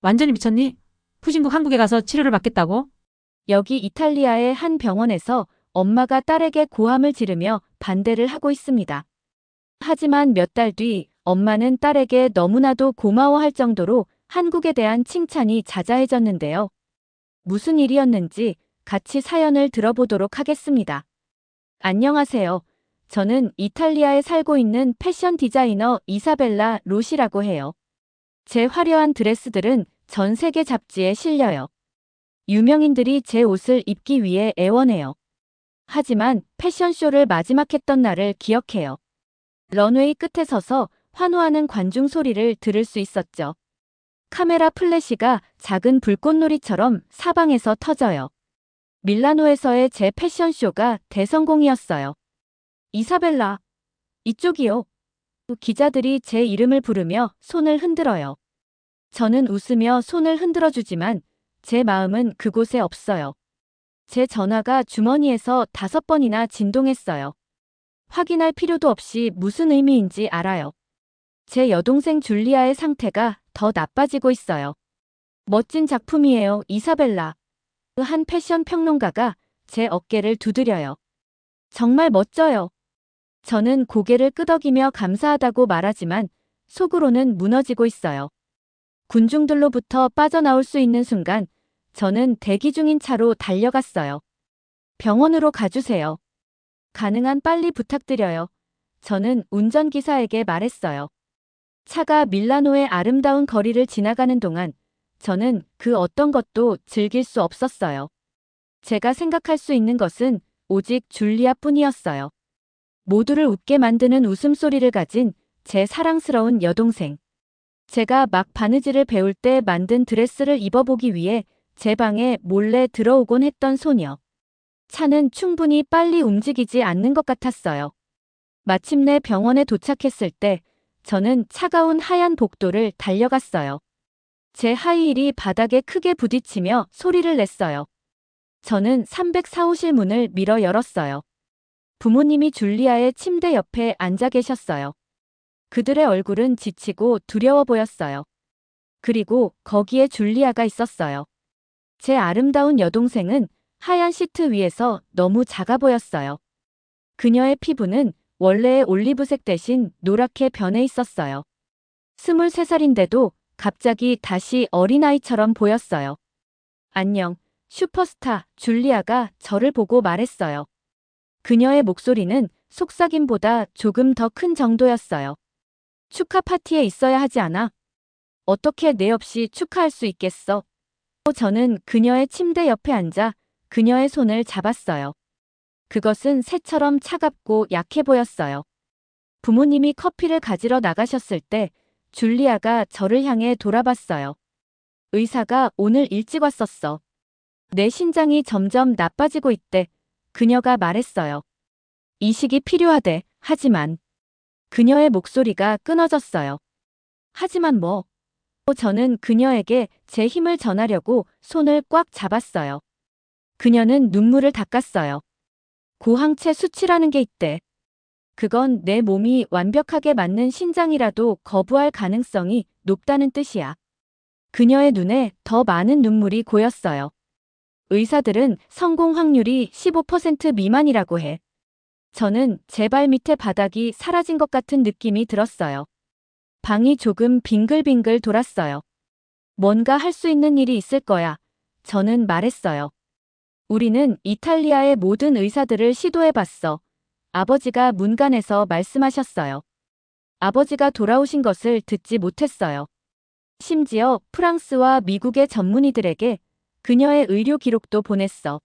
완전히 미쳤니? 후진국 한국에 가서 치료를 받겠다고? 여기 이탈리아의 한 병원에서 엄마가 딸에게 고함을 지르며 반대를 하고 있습니다. 하지만 몇 달 뒤 엄마는 딸에게 너무나도 고마워할 정도로 한국에 대한 칭찬이 자자해졌는데요. 무슨 일이었는지 같이 사연을 들어보도록 하겠습니다. 안녕하세요. 저는 이탈리아에 살고 있는 패션 디자이너 이사벨라 로시라고 해요. 제 화려한 드레스들은 전 세계 잡지에 실려요. 유명인들이 제 옷을 입기 위해 애원해요. 하지만 패션쇼를 마지막 했던 날을 기억해요. 런웨이 끝에 서서 환호하는 관중 소리를 들을 수 있었죠. 카메라 플래시가 작은 불꽃놀이처럼 사방에서 터져요. 밀라노에서의 제 패션쇼가 대성공이었어요. 이사벨라, 이쪽이요. 기자들이 제 이름을 부르며 손을 흔들어요. 저는 웃으며 손을 흔들어주지만 제 마음은 그곳에 없어요. 제 전화가 주머니에서 5번이나 진동했어요. 확인할 필요도 없이 무슨 의미인지 알아요. 제 여동생 줄리아의 상태가 더 나빠지고 있어요. 멋진 작품이에요, 이사벨라. 한 패션 평론가가 제 어깨를 두드려요. 정말 멋져요. 저는 고개를 끄덕이며 감사하다고 말하지만 속으로는 무너지고 있어요. 군중들로부터 빠져나올 수 있는 순간 저는 대기 중인 차로 달려갔어요. 병원으로 가주세요. 가능한 빨리 부탁드려요. 저는 운전기사에게 말했어요. 차가 밀라노의 아름다운 거리를 지나가는 동안 저는 그 어떤 것도 즐길 수 없었어요. 제가 생각할 수 있는 것은 오직 줄리아뿐이었어요. 모두를 웃게 만드는 웃음소리를 가진 제 사랑스러운 여동생. 제가 막 바느질을 배울 때 만든 드레스를 입어보기 위해 제 방에 몰래 들어오곤 했던 소녀. 차는 충분히 빨리 움직이지 않는 것 같았어요. 마침내 병원에 도착했을 때 저는 차가운 하얀 복도를 달려갔어요. 제 하이힐이 바닥에 크게 부딪히며 소리를 냈어요. 저는 304호실 문을 밀어 열었어요. 부모님이 줄리아의 침대 옆에 앉아 계셨어요. 그들의 얼굴은 지치고 두려워 보였어요. 그리고 거기에 줄리아가 있었어요. 제 아름다운 여동생은 하얀 시트 위에서 너무 작아 보였어요. 그녀의 피부는 원래의 올리브색 대신 노랗게 변해 있었어요. 23살인데도 갑자기 다시 어린아이처럼 보였어요. 안녕, 슈퍼스타 줄리아가 저를 보고 말했어요. 그녀의 목소리는 속삭임보다 조금 더 큰 정도였어요. 축하 파티에 있어야 하지 않아? 어떻게 내 없이 축하할 수 있겠어? 저는 그녀의 침대 옆에 앉아 그녀의 손을 잡았어요. 그것은 새처럼 차갑고 약해 보였어요. 부모님이 커피를 가지러 나가셨을 때 줄리아가 저를 향해 돌아봤어요. 의사가 오늘 일찍 왔었어. 내 신장이 점점 나빠지고 있대. 그녀가 말했어요. 이식이 필요하대. 하지만 그녀의 목소리가 끊어졌어요. 하지만 뭐? 저는 그녀에게 제 힘을 전하려고 손을 꽉 잡았어요. 그녀는 눈물을 닦았어요. 고항체 수치라는 게 있대. 그건 내 몸이 완벽하게 맞는 신장이라도 거부할 가능성이 높다는 뜻이야. 그녀의 눈에 더 많은 눈물이 고였어요. 의사들은 성공 확률이 15% 미만이라고 해. 저는 제 발 밑에 바닥이 사라진 것 같은 느낌이 들었어요. 방이 조금 빙글빙글 돌았어요. 뭔가 할 수 있는 일이 있을 거야. 저는 말했어요. 우리는 이탈리아의 모든 의사들을 시도해봤어. 아버지가 문간에서 말씀하셨어요. 아버지가 돌아오신 것을 듣지 못했어요. 심지어 프랑스와 미국의 전문의들에게 그녀의 의료 기록도 보냈어.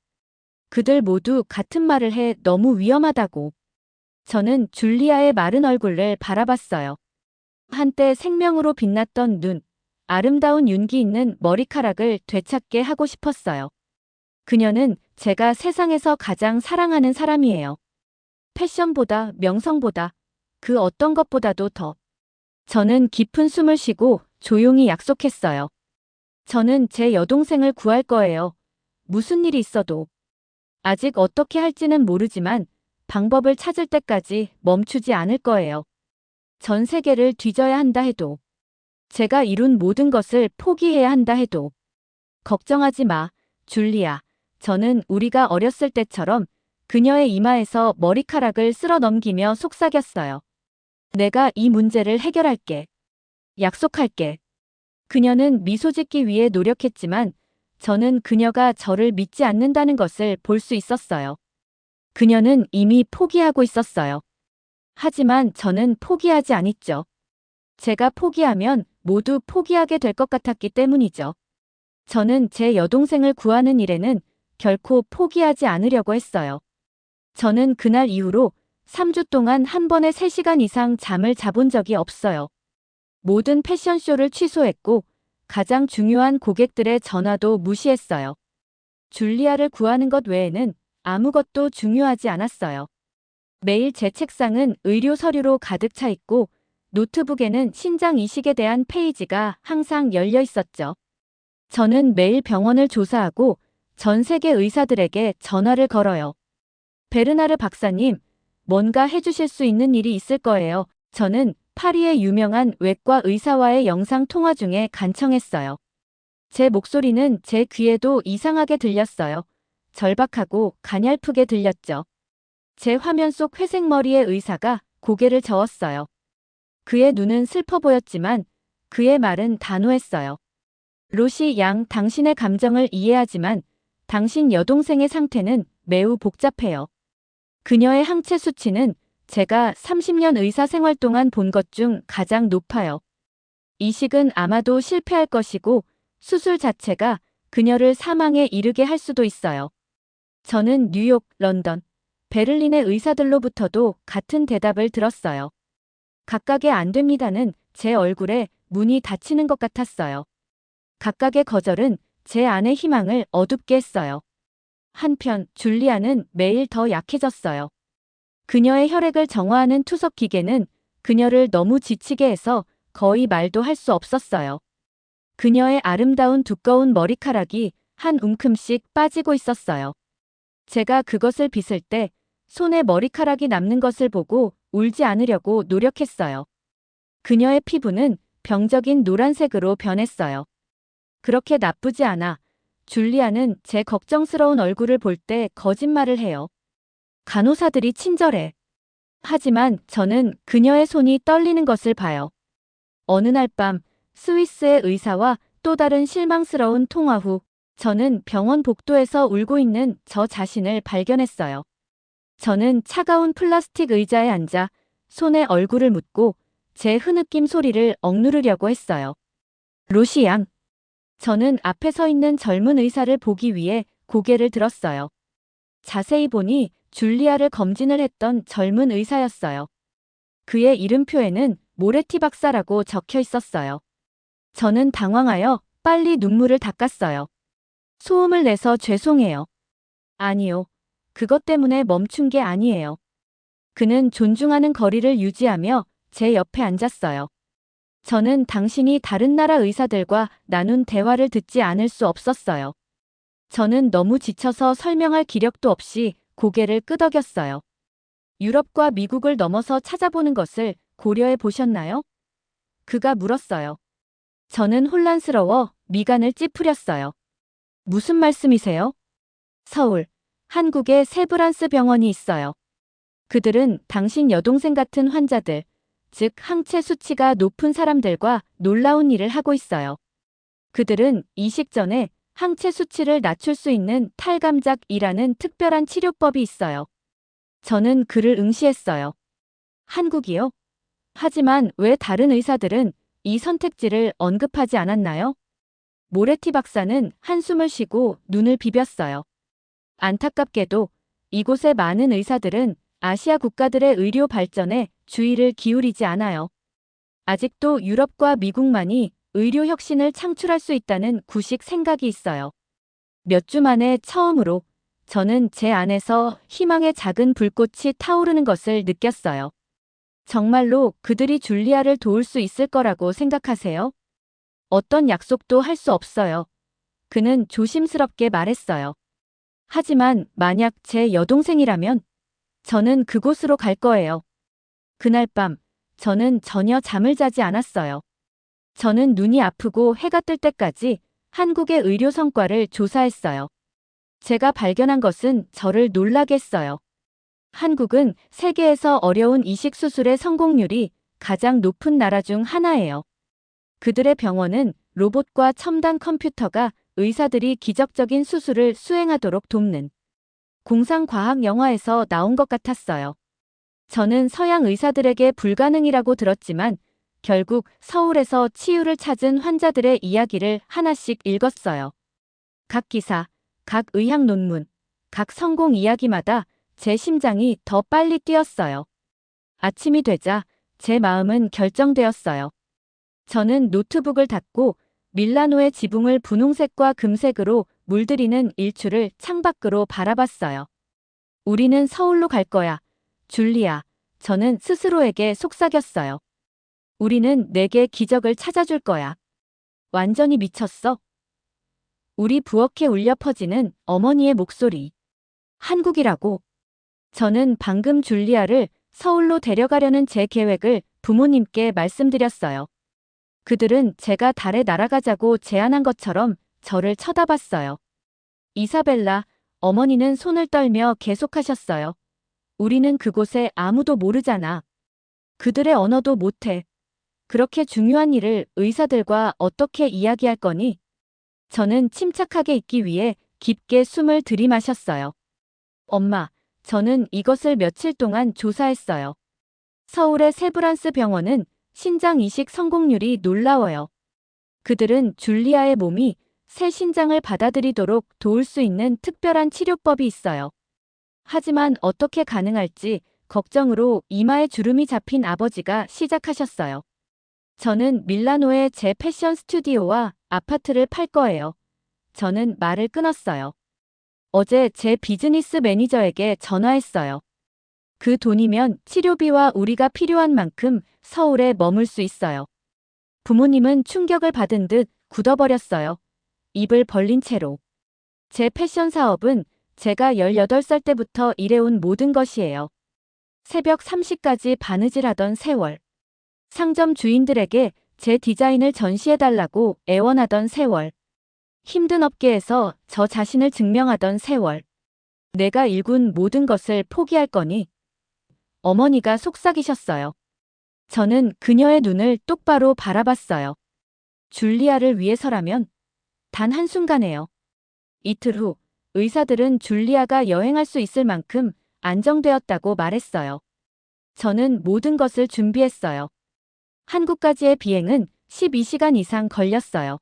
그들 모두 같은 말을 해 너무 위험하다고. 저는 줄리아의 마른 얼굴을 바라봤어요. 한때 생명으로 빛났던 눈, 아름다운 윤기 있는 머리카락을 되찾게 하고 싶었어요. 그녀는 제가 세상에서 가장 사랑하는 사람이에요. 패션보다 명성보다 그 어떤 것보다도 더. 저는 깊은 숨을 쉬고 조용히 약속했어요. 저는 제 여동생을 구할 거예요. 무슨 일이 있어도. 아직 어떻게 할지는 모르지만 방법을 찾을 때까지 멈추지 않을 거예요. 전 세계를 뒤져야 한다 해도. 제가 이룬 모든 것을 포기해야 한다 해도. 걱정하지 마, 줄리아. 저는 우리가 어렸을 때처럼 그녀의 이마에서 머리카락을 쓸어 넘기며 속삭였어요. 내가 이 문제를 해결할게. 약속할게. 그녀는 미소 짓기 위해 노력했지만 저는 그녀가 저를 믿지 않는다는 것을 볼 수 있었어요. 그녀는 이미 포기하고 있었어요. 하지만 저는 포기하지 않았죠. 제가 포기하면 모두 포기하게 될 것 같았기 때문이죠. 저는 제 여동생을 구하는 일에는 결코 포기하지 않으려고 했어요. 저는 그날 이후로 3주 동안 한 번에 3시간 이상 잠을 자본 적이 없어요. 모든 패션쇼를 취소했고 가장 중요한 고객들의 전화도 무시했어요. 줄리아를 구하는 것 외에는 아무것도 중요하지 않았어요. 매일 제 책상은 의료 서류로 가득 차 있고 노트북에는 신장 이식에 대한 페이지가 항상 열려 있었죠. 저는 매일 병원을 조사하고 전 세계 의사들에게 전화를 걸어요. 베르나르 박사님, 뭔가 해주실 수 있는 일이 있을 거예요. 저는 파리의 유명한 외과 의사와의 영상 통화 중에 간청했어요. 제 목소리는 제 귀에도 이상하게 들렸어요. 절박하고 가냘프게 들렸죠. 제 화면 속 회색 머리의 의사가 고개를 저었어요. 그의 눈은 슬퍼 보였지만 그의 말은 단호했어요. 로시 양, 당신의 감정을 이해하지만 당신 여동생의 상태는 매우 복잡해요. 그녀의 항체 수치는 제가 30년 의사 생활 동안 본 것 중 가장 높아요. 이식은 아마도 실패할 것이고 수술 자체가 그녀를 사망에 이르게 할 수도 있어요. 저는 뉴욕, 런던, 베를린의 의사들로부터도 같은 대답을 들었어요. 각각의 안 됩니다는 제 얼굴에 문이 닫히는 것 같았어요. 각각의 거절은 제 안의 희망을 어둡게 했어요. 한편 줄리아는 매일 더 약해졌어요. 그녀의 혈액을 정화하는 투석 기계는 그녀를 너무 지치게 해서 거의 말도 할 수 없었어요. 그녀의 아름다운 두꺼운 머리카락이 한 움큼씩 빠지고 있었어요. 제가 그것을 빗을 때 손에 머리카락이 남는 것을 보고 울지 않으려고 노력했어요. 그녀의 피부는 병적인 노란색으로 변했어요. 그렇게 나쁘지 않아. 줄리아는 제 걱정스러운 얼굴을 볼 때 거짓말을 해요. 간호사들이 친절해. 하지만 저는 그녀의 손이 떨리는 것을 봐요. 어느 날 밤 스위스의 의사와 또 다른 실망스러운 통화 후 저는 병원 복도에서 울고 있는 저 자신을 발견했어요. 저는 차가운 플라스틱 의자에 앉아 손에 얼굴을 묻고 제 흐느낌 소리를 억누르려고 했어요. 로시 양. 저는 앞에 서 있는 젊은 의사를 보기 위해 고개를 들었어요. 자세히 보니 줄리아를 검진을 했던 젊은 의사였어요. 그의 이름표에는 모레티 박사라고 적혀 있었어요. 저는 당황하여 빨리 눈물을 닦았어요. 소음을 내서 죄송해요. 아니요. 그것 때문에 멈춘 게 아니에요. 그는 존중하는 거리를 유지하며 제 옆에 앉았어요. 저는 당신이 다른 나라 의사들과 나눈 대화를 듣지 않을 수 없었어요. 저는 너무 지쳐서 설명할 기력도 없이 고개를 끄덕였어요. 유럽과 미국을 넘어서 찾아보는 것을 고려해 보셨나요? 그가 물었어요. 저는 혼란스러워 미간을 찌푸렸어요. 무슨 말씀이세요? 서울, 한국에 세브란스 병원이 있어요. 그들은 당신 여동생 같은 환자들, 즉 항체 수치가 높은 사람들과 놀라운 일을 하고 있어요. 그들은 이식 전에 항체 수치를 낮출 수 있는 탈감작이라는 특별한 치료법이 있어요. 저는 그를 응시했어요. 한국이요? 하지만 왜 다른 의사들은 이 선택지를 언급하지 않았나요? 모레티 박사는 한숨을 쉬고 눈을 비볐어요. 안타깝게도 이곳의 많은 의사들은 아시아 국가들의 의료 발전에 주의를 기울이지 않아요. 아직도 유럽과 미국만이 의료 혁신을 창출할 수 있다는 구식 생각이 있어요. 몇 주 만에 처음으로 저는 제 안에서 희망의 작은 불꽃이 타오르는 것을 느꼈어요. 정말로 그들이 줄리아를 도울 수 있을 거라고 생각하세요? 어떤 약속도 할 수 없어요. 그는 조심스럽게 말했어요. 하지만 만약 제 여동생이라면 저는 그곳으로 갈 거예요. 그날 밤 저는 전혀 잠을 자지 않았어요. 저는 눈이 아프고 해가 뜰 때까지 한국의 의료 성과를 조사했어요. 제가 발견한 것은 저를 놀라게 했어요. 한국은 세계에서 어려운 이식 수술의 성공률이 가장 높은 나라 중 하나예요. 그들의 병원은 로봇과 첨단 컴퓨터가 의사들이 기적적인 수술을 수행하도록 돕는 공상과학 영화에서 나온 것 같았어요. 저는 서양 의사들에게 불가능이라고 들었지만 결국 서울에서 치유를 찾은 환자들의 이야기를 하나씩 읽었어요. 각 기사, 각 의학 논문, 각 성공 이야기마다 제 심장이 더 빨리 뛰었어요. 아침이 되자 제 마음은 결정되었어요. 저는 노트북을 닫고 밀라노의 지붕을 분홍색과 금색으로 물들이는 일출을 창밖으로 바라봤어요. 우리는 서울로 갈 거야. 줄리아, 저는 스스로에게 속삭였어요. 우리는 내게 기적을 찾아줄 거야. 완전히 미쳤어. 우리 부엌에 울려 퍼지는 어머니의 목소리. 한국이라고. 저는 방금 줄리아를 서울로 데려가려는 제 계획을 부모님께 말씀드렸어요. 그들은 제가 달에 날아가자고 제안한 것처럼 저를 쳐다봤어요. 이사벨라, 어머니는 손을 떨며 계속하셨어요. 우리는 그곳에 아무도 모르잖아. 그들의 언어도 못해. 그렇게 중요한 일을 의사들과 어떻게 이야기할 거니? 저는 침착하게 있기 위해 깊게 숨을 들이마셨어요. 엄마, 저는 이것을 며칠 동안 조사했어요. 서울의 세브란스 병원은 신장 이식 성공률이 놀라워요. 그들은 줄리아의 몸이 새 신장을 받아들이도록 도울 수 있는 특별한 치료법이 있어요. 하지만 어떻게 가능할지 걱정으로 이마에 주름이 잡힌 아버지가 시작하셨어요. 저는 밀라노에 제 패션 스튜디오와 아파트를 팔 거예요. 저는 말을 끊었어요. 어제 제 비즈니스 매니저에게 전화했어요. 그 돈이면 치료비와 우리가 필요한 만큼 서울에 머물 수 있어요. 부모님은 충격을 받은 듯 굳어버렸어요. 입을 벌린 채로. 제 패션 사업은 제가 18살 때부터 일해온 모든 것이에요. 새벽 3시까지 바느질하던 세월. 상점 주인들에게 제 디자인을 전시해달라고 애원하던 세월. 힘든 업계에서 저 자신을 증명하던 세월. 내가 일군 모든 것을 포기할 거니? 어머니가 속삭이셨어요. 저는 그녀의 눈을 똑바로 바라봤어요. 줄리아를 위해서라면 단 한순간에요. 이틀 후 의사들은 줄리아가 여행할 수 있을 만큼 안정되었다고 말했어요. 저는 모든 것을 준비했어요. 한국까지의 비행은 12시간 이상 걸렸어요.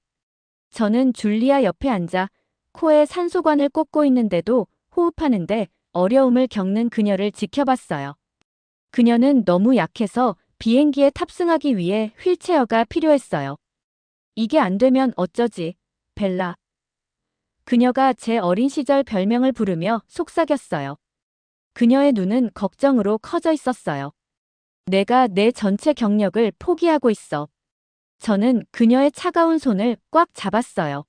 저는 줄리아 옆에 앉아 코에 산소관을 꽂고 있는데도 호흡하는데 어려움을 겪는 그녀를 지켜봤어요. 그녀는 너무 약해서 비행기에 탑승하기 위해 휠체어가 필요했어요. 이게 안 되면 어쩌지, 벨라. 그녀가 제 어린 시절 별명을 부르며 속삭였어요. 그녀의 눈은 걱정으로 커져 있었어요. 내가 내 전체 경력을 포기하고 있어. 저는 그녀의 차가운 손을 꽉 잡았어요.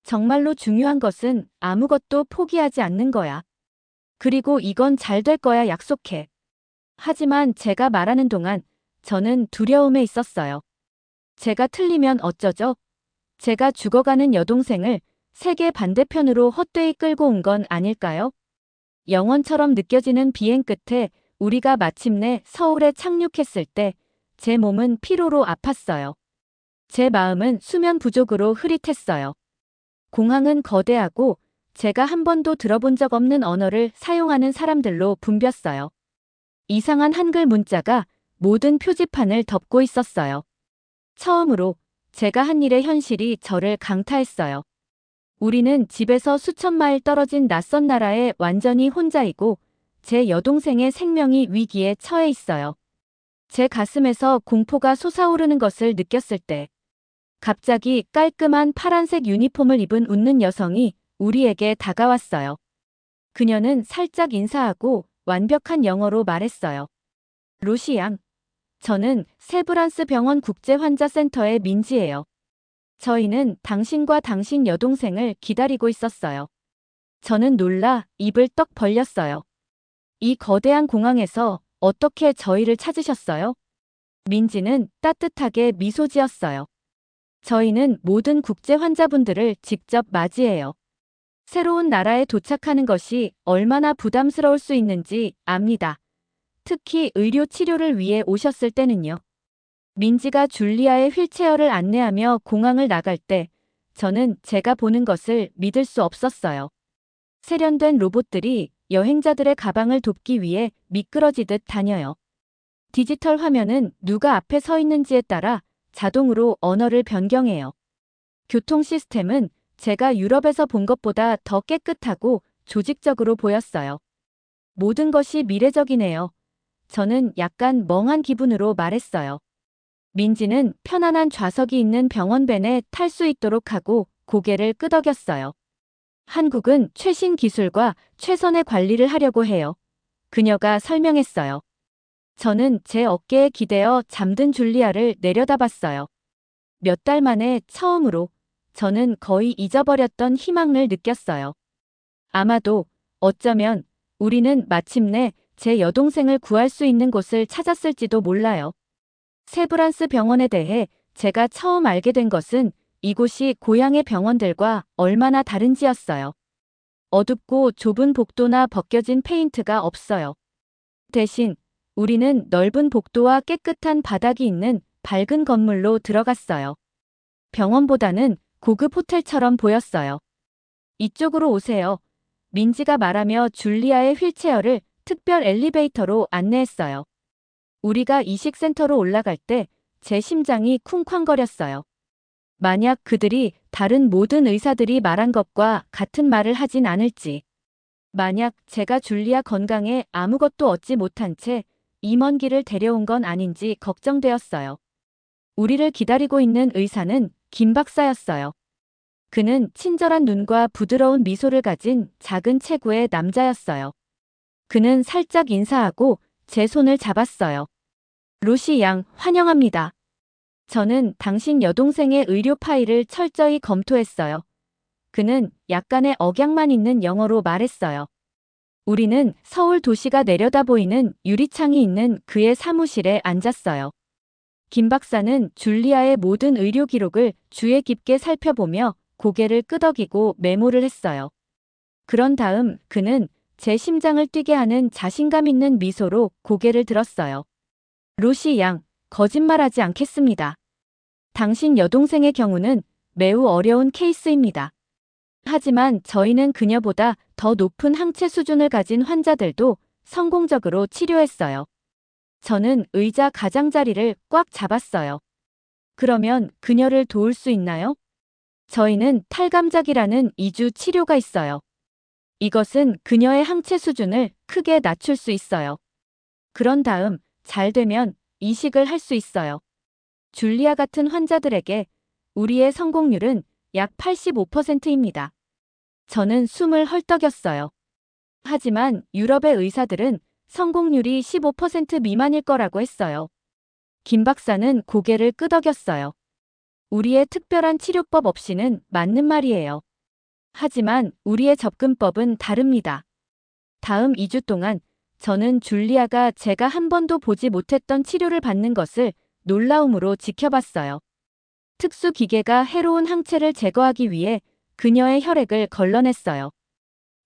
정말로 중요한 것은 아무것도 포기하지 않는 거야. 그리고 이건 잘 될 거야 약속해. 하지만 제가 말하는 동안 저는 두려움에 있었어요. 제가 틀리면 어쩌죠? 제가 죽어가는 여동생을 세계 반대편으로 헛되이 끌고 온 건 아닐까요? 영원처럼 느껴지는 비행 끝에 우리가 마침내 서울에 착륙했을 때 제 몸은 피로로 아팠어요. 제 마음은 수면 부족으로 흐릿했어요. 공항은 거대하고 제가 한 번도 들어본 적 없는 언어를 사용하는 사람들로 붐볐어요. 이상한 한글 문자가 모든 표지판을 덮고 있었어요. 처음으로 제가 한 일의 현실이 저를 강타했어요. 우리는 집에서 수천 마일 떨어진 낯선 나라에 완전히 혼자이고 제 여동생의 생명이 위기에 처해 있어요. 제 가슴에서 공포가 솟아오르는 것을 느꼈을 때 갑자기 깔끔한 파란색 유니폼을 입은 웃는 여성이 우리에게 다가왔어요. 그녀는 살짝 인사하고 완벽한 영어로 말했어요. 로시 양. 저는 세브란스 병원 국제환자센터의 민지예요. 저희는 당신과 당신 여동생을 기다리고 있었어요. 저는 놀라 입을 떡 벌렸어요. 이 거대한 공항에서 어떻게 저희를 찾으셨어요? 민지는 따뜻하게 미소 지었어요. 저희는 모든 국제 환자분들을 직접 맞이해요. 새로운 나라에 도착하는 것이 얼마나 부담스러울 수 있는지 압니다. 특히 의료 치료를 위해 오셨을 때는요. 민지가 줄리아의 휠체어를 안내하며 공항을 나갈 때 저는 제가 보는 것을 믿을 수 없었어요. 세련된 로봇들이 여행자들의 가방을 돕기 위해 미끄러지듯 다녀요. 디지털 화면은 누가 앞에 서 있는지에 따라 자동으로 언어를 변경해요. 교통 시스템은 제가 유럽에서 본 것보다 더 깨끗하고 조직적으로 보였어요. 모든 것이 미래적이네요. 저는 약간 멍한 기분으로 말했어요. 민지는 편안한 좌석이 있는 병원밴에 탈 수 있도록 하고 고개를 끄덕였어요. 한국은 최신 기술과 최선의 관리를 하려고 해요. 그녀가 설명했어요. 저는 제 어깨에 기대어 잠든 줄리아를 내려다봤어요. 몇 달 만에 처음으로 저는 거의 잊어버렸던 희망을 느꼈어요. 아마도 어쩌면 우리는 마침내 제 여동생을 구할 수 있는 곳을 찾았을지도 몰라요. 세브란스 병원에 대해 제가 처음 알게 된 것은 이곳이 고향의 병원들과 얼마나 다른지였어요. 어둡고 좁은 복도나 벗겨진 페인트가 없어요. 대신 우리는 넓은 복도와 깨끗한 바닥이 있는 밝은 건물로 들어갔어요. 병원보다는 고급 호텔처럼 보였어요. 이쪽으로 오세요. 민지가 말하며 줄리아의 휠체어를 특별 엘리베이터로 안내했어요. 우리가 이식센터로 올라갈 때 제 심장이 쿵쾅거렸어요. 만약 그들이 다른 모든 의사들이 말한 것과 같은 말을 하진 않을지. 만약 제가 줄리아 건강에 아무것도 얻지 못한 채 이 먼 길을 데려온 건 아닌지 걱정되었어요. 우리를 기다리고 있는 의사는 김 박사였어요. 그는 친절한 눈과 부드러운 미소를 가진 작은 체구의 남자였어요. 그는 살짝 인사하고 제 손을 잡았어요. 루시 양, 환영합니다. 저는 당신 여동생의 의료 파일을 철저히 검토했어요. 그는 약간의 억양만 있는 영어로 말했어요. 우리는 서울 도시가 내려다 보이는 유리창이 있는 그의 사무실에 앉았어요. 김 박사는 줄리아의 모든 의료 기록을 주의 깊게 살펴보며 고개를 끄덕이고 메모를 했어요. 그런 다음 그는 제 심장을 뛰게 하는 자신감 있는 미소로 고개를 들었어요. 루시 양, 거짓말하지 않겠습니다. 당신 여동생의 경우는 매우 어려운 케이스입니다. 하지만 저희는 그녀보다 더 높은 항체 수준을 가진 환자들도 성공적으로 치료했어요. 저는 의자 가장자리를 꽉 잡았어요. 그러면 그녀를 도울 수 있나요? 저희는 탈감작이라는 이주 치료가 있어요. 이것은 그녀의 항체 수준을 크게 낮출 수 있어요. 그런 다음 잘 되면 이식을 할 수 있어요. 줄리아 같은 환자들에게 우리의 성공률은 약 85%입니다. 저는 숨을 헐떡였어요. 하지만 유럽의 의사들은 성공률이 15% 미만일 거라고 했어요. 김 박사는 고개를 끄덕였어요. 우리의 특별한 치료법 없이는 맞는 말이에요. 하지만 우리의 접근법은 다릅니다. 다음 2주 동안 저는 줄리아가 제가 한 번도 보지 못했던 치료를 받는 것을 놀라움으로 지켜봤어요. 특수 기계가 해로운 항체를 제거하기 위해 그녀의 혈액을 걸러냈어요.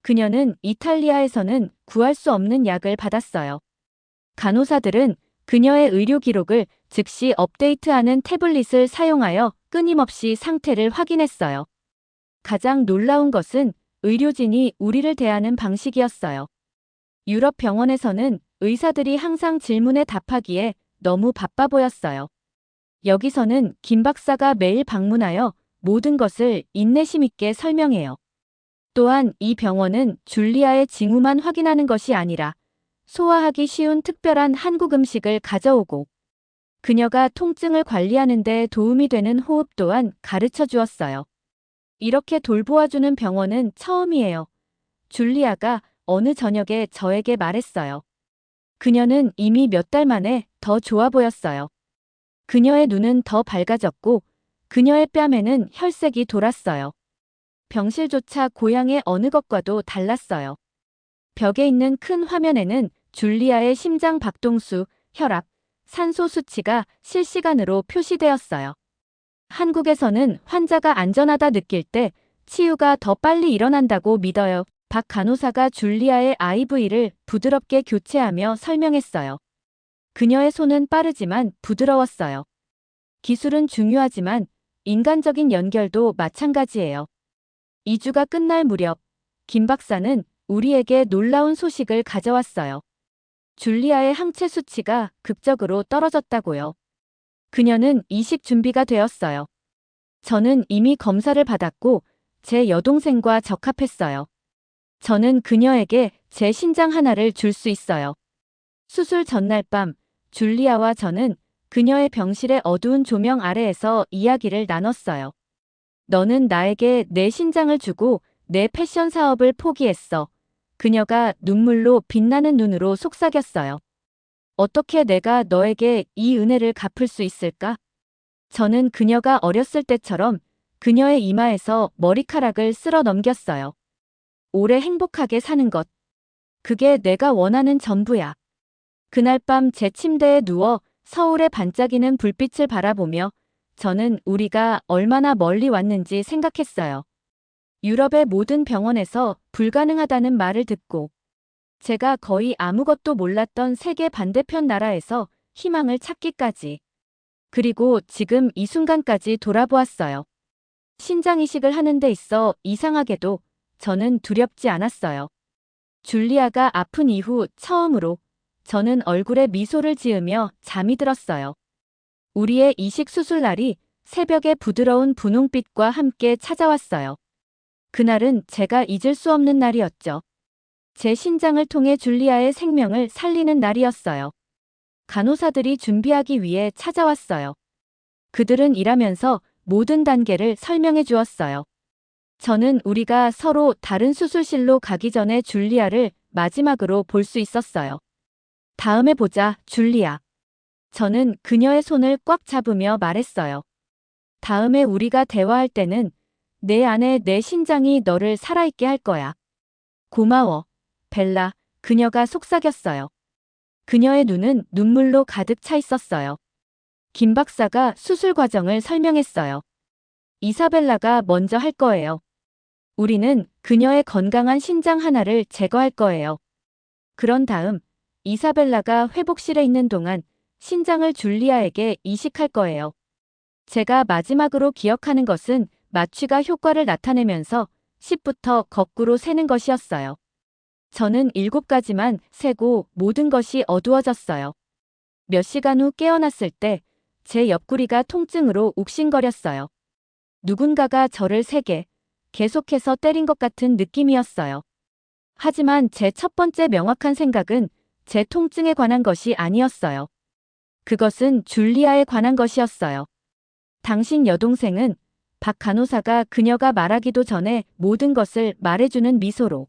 그녀는 이탈리아에서는 구할 수 없는 약을 받았어요. 간호사들은 그녀의 의료 기록을 즉시 업데이트하는 태블릿을 사용하여 끊임없이 상태를 확인했어요. 가장 놀라운 것은 의료진이 우리를 대하는 방식이었어요. 유럽 병원에서는 의사들이 항상 질문에 답하기에 너무 바빠 보였어요. 여기서는 김 박사가 매일 방문하여 모든 것을 인내심 있게 설명해요. 또한 이 병원은 줄리아의 징후만 확인하는 것이 아니라 소화하기 쉬운 특별한 한국 음식을 가져오고 그녀가 통증을 관리하는 데 도움이 되는 호흡 또한 가르쳐 주었어요. 이렇게 돌보아주는 병원은 처음이에요. 줄리아가 어느 저녁에 저에게 말했어요. 그녀는 이미 몇 달 만에 더 좋아 보였어요. 그녀의 눈은 더 밝아졌고 그녀의 뺨에는 혈색이 돌았어요. 병실조차 고향의 어느 것과도 달랐어요. 벽에 있는 큰 화면에는 줄리아의 심장 박동수, 혈압, 산소 수치가 실시간으로 표시되었어요. 한국에서는 환자가 안전하다 느낄 때 치유가 더 빨리 일어난다고 믿어요. 박 간호사가 줄리아의 IV를 부드럽게 교체하며 설명했어요. 그녀의 손은 빠르지만 부드러웠어요. 기술은 중요하지만 인간적인 연결도 마찬가지예요. 2주가 끝날 무렵, 김 박사는 우리에게 놀라운 소식을 가져왔어요. 줄리아의 항체 수치가 극적으로 떨어졌다고요. 그녀는 이식 준비가 되었어요. 저는 이미 검사를 받았고 제 여동생과 적합했어요. 저는 그녀에게 제 신장 하나를 줄 수 있어요. 수술 전날 밤, 줄리아와 저는 그녀의 병실의 어두운 조명 아래에서 이야기를 나눴어요. 너는 나에게 내 신장을 주고 내 패션 사업을 포기했어. 그녀가 눈물로 빛나는 눈으로 속삭였어요. 어떻게 내가 너에게 이 은혜를 갚을 수 있을까? 저는 그녀가 어렸을 때처럼 그녀의 이마에서 머리카락을 쓸어 넘겼어요. 오래 행복하게 사는 것. 그게 내가 원하는 전부야. 그날 밤 제 침대에 누워 서울의 반짝이는 불빛을 바라보며 저는 우리가 얼마나 멀리 왔는지 생각했어요. 유럽의 모든 병원에서 불가능하다는 말을 듣고 제가 거의 아무것도 몰랐던 세계 반대편 나라에서 희망을 찾기까지. 그리고 지금 이 순간까지 돌아보았어요. 신장 이식을 하는 데 있어 이상하게도 저는 두렵지 않았어요. 줄리아가 아픈 이후 처음으로 저는 얼굴에 미소를 지으며 잠이 들었어요. 우리의 이식 수술 날이 새벽의 부드러운 분홍빛과 함께 찾아왔어요. 그날은 제가 잊을 수 없는 날이었죠. 제 신장을 통해 줄리아의 생명을 살리는 날이었어요. 간호사들이 준비하기 위해 찾아왔어요. 그들은 일하면서 모든 단계를 설명해 주었어요. 저는 우리가 서로 다른 수술실로 가기 전에 줄리아를 마지막으로 볼 수 있었어요. 다음에 보자, 줄리아. 저는 그녀의 손을 꽉 잡으며 말했어요. 다음에 우리가 대화할 때는 내 안에 내 신장이 너를 살아있게 할 거야. 고마워, 벨라. 그녀가 속삭였어요. 그녀의 눈은 눈물로 가득 차 있었어요. 김 박사가 수술 과정을 설명했어요. 이사벨라가 먼저 할 거예요. 우리는 그녀의 건강한 신장 하나를 제거할 거예요. 그런 다음 이사벨라가 회복실에 있는 동안 신장을 줄리아에게 이식할 거예요. 제가 마지막으로 기억하는 것은 마취가 효과를 나타내면서 10부터 거꾸로 세는 것이었어요. 저는 7가지만 세고 모든 것이 어두워졌어요. 몇 시간 후 깨어났을 때 제 옆구리가 통증으로 욱신거렸어요. 누군가가 저를 세게 계속해서 때린 것 같은 느낌이었어요. 하지만 제 첫 번째 명확한 생각은 제 통증에 관한 것이 아니었어요. 그것은 줄리아에 관한 것이었어요. 당신 여동생은 박 간호사가 그녀가 말하기도 전에 모든 것을 말해주는 미소로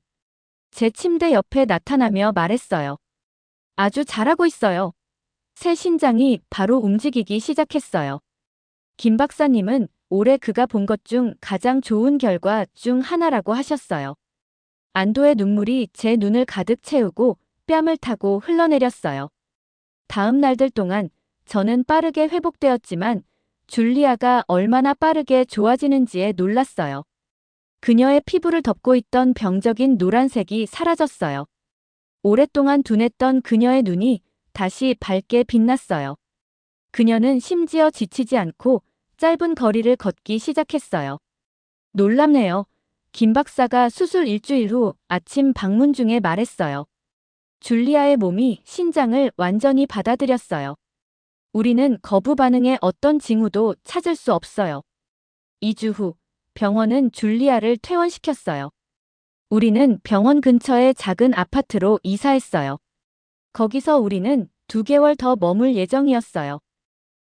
제 침대 옆에 나타나며 말했어요. 아주 잘하고 있어요. 새 신장이 바로 움직이기 시작했어요. 김 박사님은 올해 그가 본 것 중 가장 좋은 결과 중 하나라고 하셨어요. 안도의 눈물이 제 눈을 가득 채우고 뺨을 타고 흘러내렸어요. 다음 날들 동안 저는 빠르게 회복되었지만 줄리아가 얼마나 빠르게 좋아지는지에 놀랐어요. 그녀의 피부를 덮고 있던 병적인 노란색이 사라졌어요. 오랫동안 둔했던 그녀의 눈이 다시 밝게 빛났어요. 그녀는 심지어 지치지 않고 짧은 거리를 걷기 시작했어요. 놀랍네요. 김 박사가 수술 일주일 후 아침 방문 중에 말했어요. 줄리아의 몸이 신장을 완전히 받아들였어요. 우리는 거부 반응의 어떤 징후도 찾을 수 없어요. 2주 후 병원은 줄리아를 퇴원시켰어요. 우리는 병원 근처의 작은 아파트로 이사했어요. 거기서 우리는 2개월 더 머물 예정이었어요.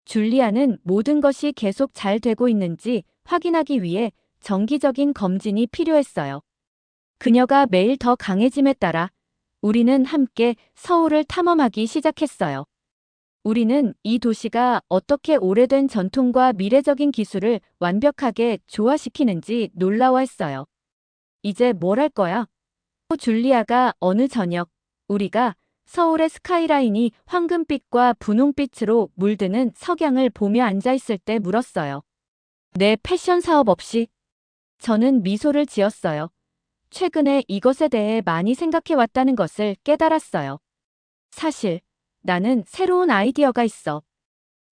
줄리아는 모든 것이 계속 잘 되고 있는지 확인하기 위해 정기적인 검진이 필요했어요. 그녀가 매일 더 강해짐에 따라 우리는 함께 서울을 탐험하기 시작했어요. 우리는 이 도시가 어떻게 오래된 전통과 미래적인 기술을 완벽하게 조화시키는지 놀라워했어요. 이제 뭘 할 거야? 줄리아가 어느 저녁 우리가 서울의 스카이라인이 황금빛과 분홍빛으로 물드는 석양을 보며 앉아있을 때 물었어요. 내 패션 사업 없이? 저는 미소를 지었어요. 최근에 이것에 대해 많이 생각해 왔다는 것을 깨달았어요. 사실, 나는 새로운 아이디어가 있어.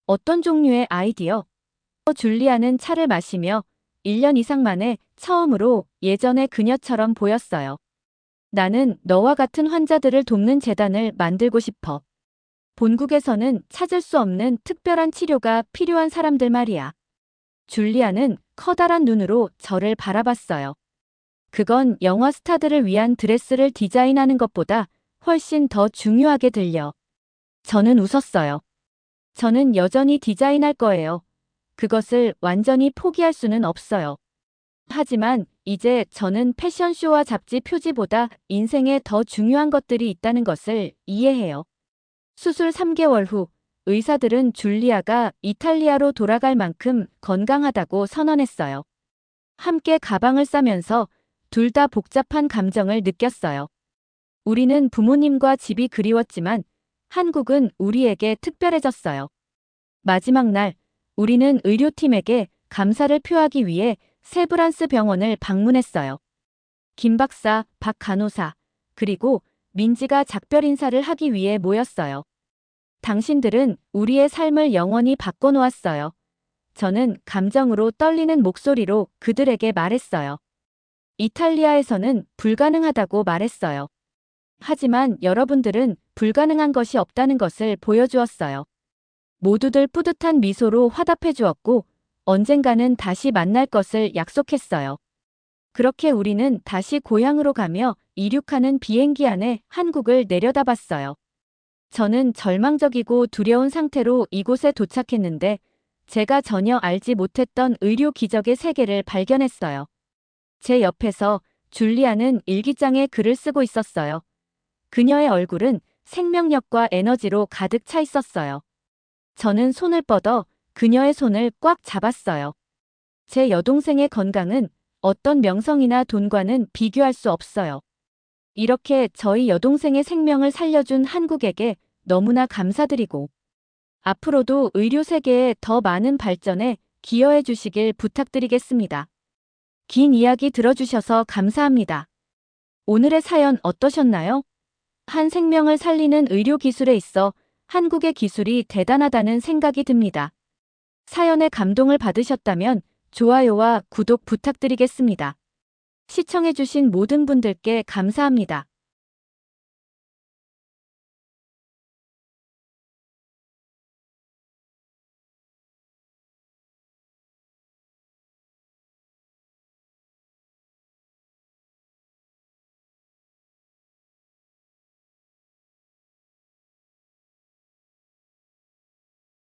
어떤 종류의 아이디어? 줄리아는 차를 마시며 1년 이상 만에 처음으로 예전의 그녀처럼 보였어요. 나는 너와 같은 환자들을 돕는 재단을 만들고 싶어. 본국에서는 찾을 수 없는 특별한 치료가 필요한 사람들 말이야. 줄리아는 커다란 눈으로 저를 바라봤어요. 그건 영화 스타들을 위한 드레스를 디자인하는 것보다 훨씬 더 중요하게 들려. 저는 웃었어요. 저는 여전히 디자인할 거예요. 그것을 완전히 포기할 수는 없어요. 하지만 이제 저는 패션쇼와 잡지 표지보다 인생에 더 중요한 것들이 있다는 것을 이해해요. 수술 3개월 후 의사들은 줄리아가 이탈리아로 돌아갈 만큼 건강하다고 선언했어요. 함께 가방을 싸면서 둘 다 복잡한 감정을 느꼈어요. 우리는 부모님과 집이 그리웠지만 한국은 우리에게 특별해졌어요. 마지막 날, 우리는 의료팀에게 감사를 표하기 위해 세브란스 병원을 방문했어요. 김 박사, 박 간호사, 그리고 민지가 작별 인사를 하기 위해 모였어요. 당신들은 우리의 삶을 영원히 바꿔놓았어요. 저는 감정으로 떨리는 목소리로 그들에게 말했어요. 이탈리아에서는 불가능하다고 말했어요. 하지만 여러분들은 불가능한 것이 없다는 것을 보여주었어요. 모두들 뿌듯한 미소로 화답해 주었고 언젠가는 다시 만날 것을 약속했어요. 그렇게 우리는 다시 고향으로 가며 이륙하는 비행기 안에 한국을 내려다봤어요. 저는 절망적이고 두려운 상태로 이곳에 도착했는데 제가 전혀 알지 못했던 의료 기적의 세계를 발견했어요. 제 옆에서 줄리아는 일기장에 글을 쓰고 있었어요. 그녀의 얼굴은 생명력과 에너지로 가득 차 있었어요. 저는 손을 뻗어 그녀의 손을 꽉 잡았어요. 제 여동생의 건강은 어떤 명성이나 돈과는 비교할 수 없어요. 이렇게 저희 여동생의 생명을 살려준 한국에게 너무나 감사드리고 앞으로도 의료 세계에 더 많은 발전에 기여해 주시길 부탁드리겠습니다. 긴 이야기 들어주셔서 감사합니다. 오늘의 사연 어떠셨나요? 한 생명을 살리는 의료 기술에 있어 한국의 기술이 대단하다는 생각이 듭니다. 사연에 감동을 받으셨다면 좋아요와 구독 부탁드리겠습니다. 시청해주신 모든 분들께 감사합니다.